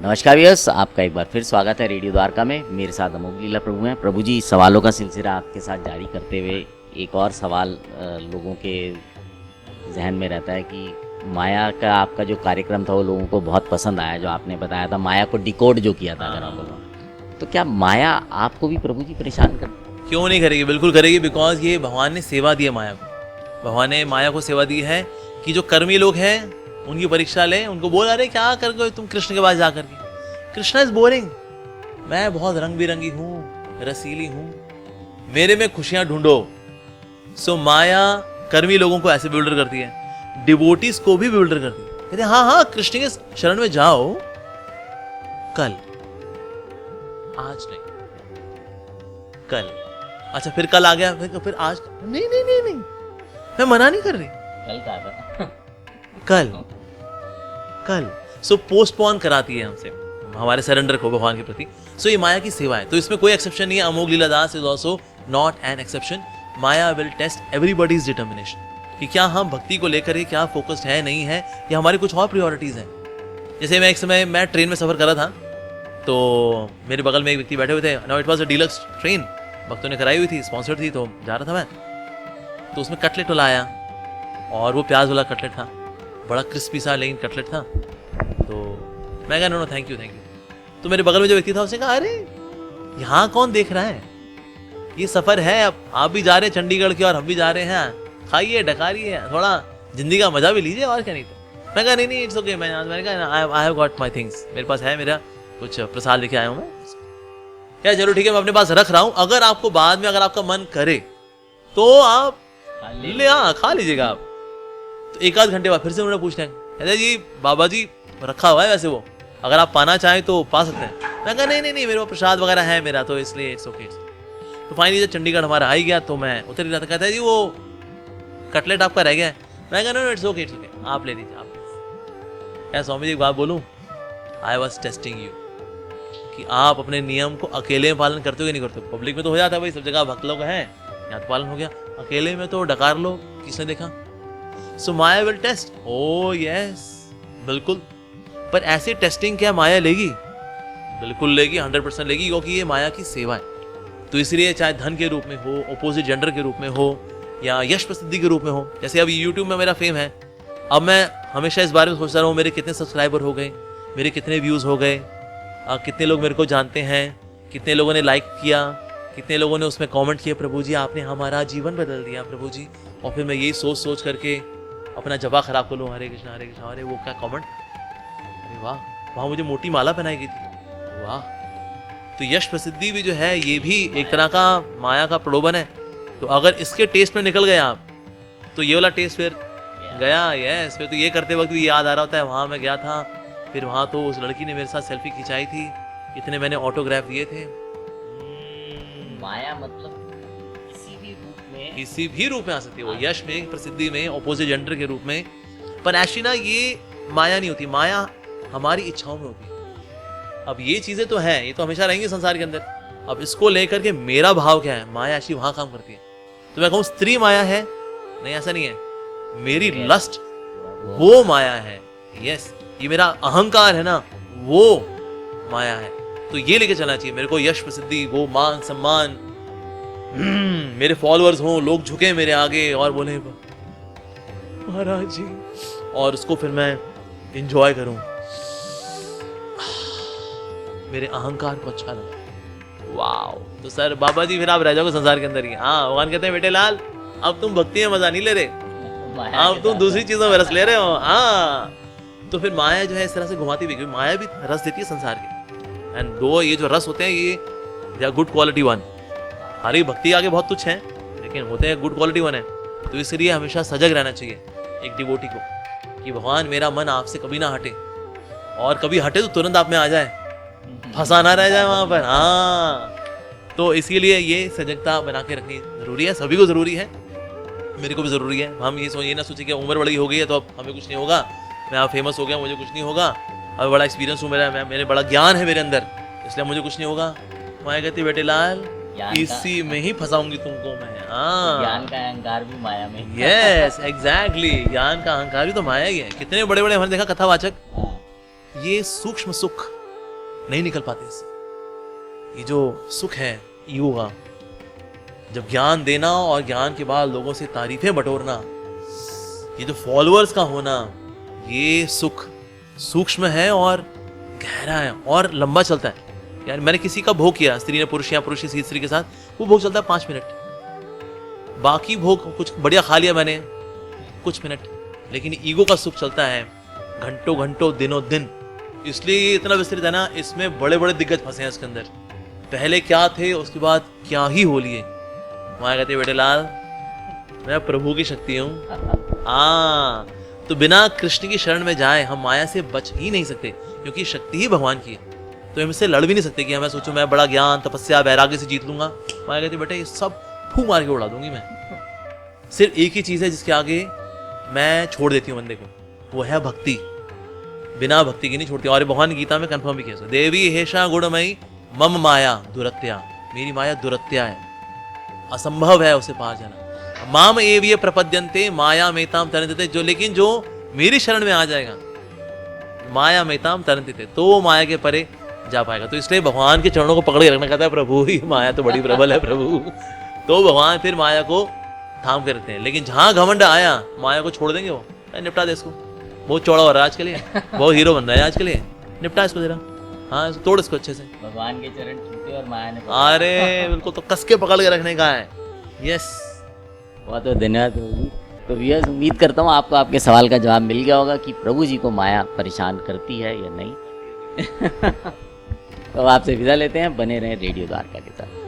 नमस्कार व्यूअर्स, आपका एक बार फिर स्वागत है रेडियो द्वारका में। मेरे साथ अमोघ लीला प्रभु हैं। प्रभु जी, सवालों का सिलसिला आपके साथ जारी करते हुए एक और सवाल लोगों के जहन में रहता है कि माया का आपका जो कार्यक्रम था वो लोगों को बहुत पसंद आया, जो आपने बताया था माया को डिकोड जो किया था। अगर आप बोलो तो क्या माया आपको भी प्रभु जी परेशान कर? क्यों नहीं करेगी, बिल्कुल करेगी। बिकॉज ये भगवान ने सेवा दी है माया को। भगवान ने माया को सेवा दी है कि जो कर्मी लोग हैं उनकी परीक्षा ले। उनको बोल, अरे क्या कर गए तुम कृष्ण के पास जाकर के, कृष्णा इज बोरिंग, मैं बहुत रंग बिरंगी हूँ, रसीली हूँ, मेरे में खुशियां ढूंढो। सो माया कर्मी लोगों को ऐसे बिल्डर करती है, डिवोटीज को भी बिल्डर करती है। कहते हैं हाँ हाँ कृष्ण के शरण में जाओ, कल, आज नहीं, कल। अच्छा फिर कल आ गया, फिर आज नहीं नहीं नहीं नहीं, मैं मना नहीं कर रही, कल का था कल कल। सो पोस्टपोन कराती है हमसे हमारे सरेंडर को भगवान के प्रति। सो ये माया की सेवा है, तो इसमें कोई एक्सेप्शन नहीं है। Amogh Lila Das is also not an exception. Maya will test everybody's determination कि क्या हम भक्ति को लेकर के क्या फोकस्ड है, नहीं है, या हमारी कुछ और प्रायोरिटीज हैं। जैसे मैं एक समय मैं ट्रेन में सफर कर रहा था, तो मेरे बगल में एक व्यक्ति बैठे हुए थे। Now it was a deluxe train, भक्तों ने कराई हुई थी, स्पॉन्सर्ड थी, तो जा रहा था मैं। तो उसमें कटलेट वाला आया और वो प्याज वाला कटलेट था, बड़ा क्रिस्पी सा लेकिन कटलेट था। तो मैं कहा no thank you thank you. तो मेरे बगल में जो व्यक्ति था उसने कहा, अरे यहाँ कौन देख रहा है, ये सफर है, अब आप भी जा रहे हैं चंडीगढ़ के और हम भी जा रहे हैं, खाइए डकारिए, थोड़ा जिंदगी का मजा भी लीजिए, और क्या। नहीं तो मैं कहा नहीं नहीं इट्स ओके। मैंने कहा I have got my things, मेरे पास है, मेरा कुछ प्रसाद लेके आया हूँ मैं। क्या चलो ठीक है, मैं अपने पास रख रहा हूँ, अगर आपको बाद में अगर आपका मन करे तो आप ले खा लीजिएगा आप। तो एक आध घंटे बाद फिर से उन्होंने पूछना है, कहते जी बाबा जी रखा हुआ है वैसे, वो अगर आप पाना चाहें तो पा सकते हैं। मैं कहा नहीं नहीं नहीं, मेरे वो प्रसाद वगैरह है मेरा, तो इसलिए इट्स ओके। तो फाइनली जब चंडीगढ़ हमारा आ ही गया तो मैं उतर ही रहा था। कहता है जी वो कटलेट आपका रह गया है। मैं कहा नो इट्स ओके आप ले लीजिए आप। क्या स्वामी जी एक बात बोलूं, आई वॉज टेस्टिंग यू कि आप अपने नियम को अकेले में पालन करते हो कि नहीं करते हो। पब्लिक में तो हो जाता है भाई, सब जगह भक्त लोग हैं, यहाँ तो पालन हो गया, अकेले में तो डकार लो, किसने देखा। सो माया विल टेस्ट, ओ यस बिल्कुल। पर ऐसी टेस्टिंग क्या माया लेगी? बिल्कुल लेगी, 100% लेगी, क्योंकि ये माया की सेवा है। तो इसलिए चाहे धन के रूप में हो, अपोजिट जेंडर के रूप में हो, या यश प्रसिद्धि के रूप में हो। जैसे अब यूट्यूब में मेरा फेम है, अब मैं हमेशा इस बारे में सोचता रहूँ मेरे कितने सब्सक्राइबर हो गए, मेरे कितने व्यूज हो गए, कितने लोग मेरे को जानते हैं, कितने लोगों ने लाइक किया, कितने लोगों ने उसमें कमेंट किया, प्रभु जी आपने हमारा जीवन बदल दिया प्रभु जी। और फिर मैं यही सोच सोच करके अपना जबा खराब कर लूँ, हरे कृष्णा हरे कृष्णा, अरे वो क्या कमेंट, अरे वाह, वहाँ मुझे मोटी माला पहनाई गई थी, वाह। तो यश प्रसिद्धि भी जो है ये भी एक तरह का माया का प्रलोभन है। तो अगर इसके टेस्ट में निकल गए आप, तो ये वाला टेस्ट फिर गया। यस, फिर तो ये करते वक्त भी याद आ रहा होता है, वहाँ मैं गया था, फिर वहाँ तो उस लड़की ने मेरे साथ सेल्फी खिंचाई थी, इतने मैंने ऑटोग्राफ दिए थे। माया मतलब किसी भी रूप में आ सकती है वो, यश में, प्रसिद्धि में, ऑपोजिट जेंडर के रूप में। पर एक्चुअली ना ये माया नहीं होती, माया हमारी इच्छाओं में होती है। अब ये चीजें तो हैं, ये तो हमेशा रहेंगी संसार के अंदर। अब इसको लेकर के मेरा भाव क्या है, माया एक्चुअली वहां काम करती है। तो मैं कहूँ स्त्री माया है, नहीं ऐसा नहीं है, मेरी लस्ट वो माया है। यस, ये मेरा अहंकार है ना, वो माया है। तो ये लेके चलना चाहिए मेरे को, यश प्रसिद्धि, वो मान सम्मान, मेरे फॉलोअर्स हों, लोग झुके मेरे आगे और बोले महाराज जी, और उसको फिर मैं एंजॉय करूं, मेरे अहंकार को अच्छा लगा, वाओ। तो सर बाबा जी फिर आप रह जाओगे संसार के अंदर ही। हाँ, भगवान कहते हैं बेटे लाल, अब तुम भक्ति में मजा नहीं ले रहे, अब तुम दूसरी चीजों में रस ले रहे हो। हाँ, तो फिर माया जो है इस तरह से घुमाती भी, माया भी रस देती है संसार के। एंड दो ये जो रस होते हैं ये they are good quality one. हमारी भक्ति आगे बहुत तुच्छ है, लेकिन होते हैं गुड क्वालिटी वन है। तो इसलिए हमेशा सजग रहना चाहिए एक डिवोटी को कि भगवान मेरा मन आपसे कभी ना हटे, और कभी हटे तो तुरंत आप में आ जाए, फंसा ना रह जाए वहां पर। हाँ, तो इसीलिए ये सजगता बना के रखनी जरूरी है, सभी को जरूरी है, मेरे को भी जरूरी है। हम ये ना सोचे कि उम्र बड़ी हो गई है तो अब हमें कुछ नहीं होगा, मैं अब फेमस हो गया मुझे कुछ नहीं होगा, अब बड़ा एक्सपीरियंस हूँ मेरे बड़ा ज्ञान है मेरे अंदर, इसलिए मुझे कुछ नहीं होगा। माया कहती बेटे लाल, इसी में ही फंसाऊंगी तुमको मैं। हाँ, ज्ञान का अहंकार भी माया में। यस एग्जैक्टली, ज्ञान का अहंकार भी तो माया ही है। कितने बड़े बड़े हमने देखा कथावाचक, ये सूक्ष्म सुख नहीं निकल पाते इससे। ये जो सुख है ईगो का, जब ज्ञान देना और ज्ञान के बाद लोगों से तारीफें बटोरना, ये जो फॉलोअर्स का होना, ये सुख सूक्ष्म है और गहरा है और लंबा चलता है। यार मैंने किसी का भोग किया, स्त्री ने पुरुष या पुरुष किसी स्त्री के साथ, वो भोग चलता है 5 मिनट। बाकी भोग कुछ बढ़िया खा लिया मैंने कुछ मिनट, लेकिन ईगो का सुख चलता है घंटों घंटों दिनों दिन। इसलिए ये इतना विस्तृत है ना, इसमें बड़े बड़े दिग्गज फंसे हैं इसके अंदर। पहले क्या थे, उसके बाद क्या ही हो लिए। माया कहते बेटे लाल, मैं प्रभु की शक्ति हूँ। हाँ, तो बिना कृष्ण की शरण में जाए हम माया से बच ही नहीं सकते, क्योंकि शक्ति ही भगवान की है। तो हम इससे लड़ भी नहीं सकते कि मैं सोचूं मैं बड़ा ज्ञान तपस्या वैराग्य से जीत लूंगा। माया कहती बेटे ये सब फू मार के उड़ा दूंगी मैं। सिर्फ एक ही चीज है जिसके आगे मैं छोड़ देती हूँ बंदे को, वो है भक्ति। बिना भक्ति की नहीं छोड़ती। और भगवान ने गीता में कंफर्म भी किया, देवी हेषा गुणमयी मम माया दुरत्या, मेरी माया दुरत्या है, असंभव है उसे पार जाना। माम एव प्रपद्यन्ते माया मेताम तरन्ते, जो लेकिन जो मेरी शरण में आ जाएगा, माया मेताम तरन्ते, तो वो माया के परे जा पाएगा। तो इसलिए भगवान के चरणों को पकड़ के रखना, कहता है प्रभु ही माया तो बड़ी प्रबल है प्रभु। तो भगवान फिर माया को थाम के रखते हैं। लेकिन जहां घमंड आया, माया को छोड़ देंगे, वो निपटा दे इसको, बहुत चौड़ा हो रहा है आज के लिए, बहुत हीरो बन रहा है आज के लिए, निपटा इसको जरा, हाँ तोड़ इसको अच्छे से। भगवान के चरण छूटे और माया ने अरे बिल्कुल, तो कस के पकड़ के रखने का है। यस, बहुत बहुत धन्यवाद प्रभु जी। तो व्यूअर्स, उम्मीद करता हूँ आपको आपके सवाल का जवाब मिल गया होगा कि प्रभु जी को माया परेशान करती है या नहीं। तो आपसे विदा लेते हैं, बने रहें रेडियो द्वारका के साथ।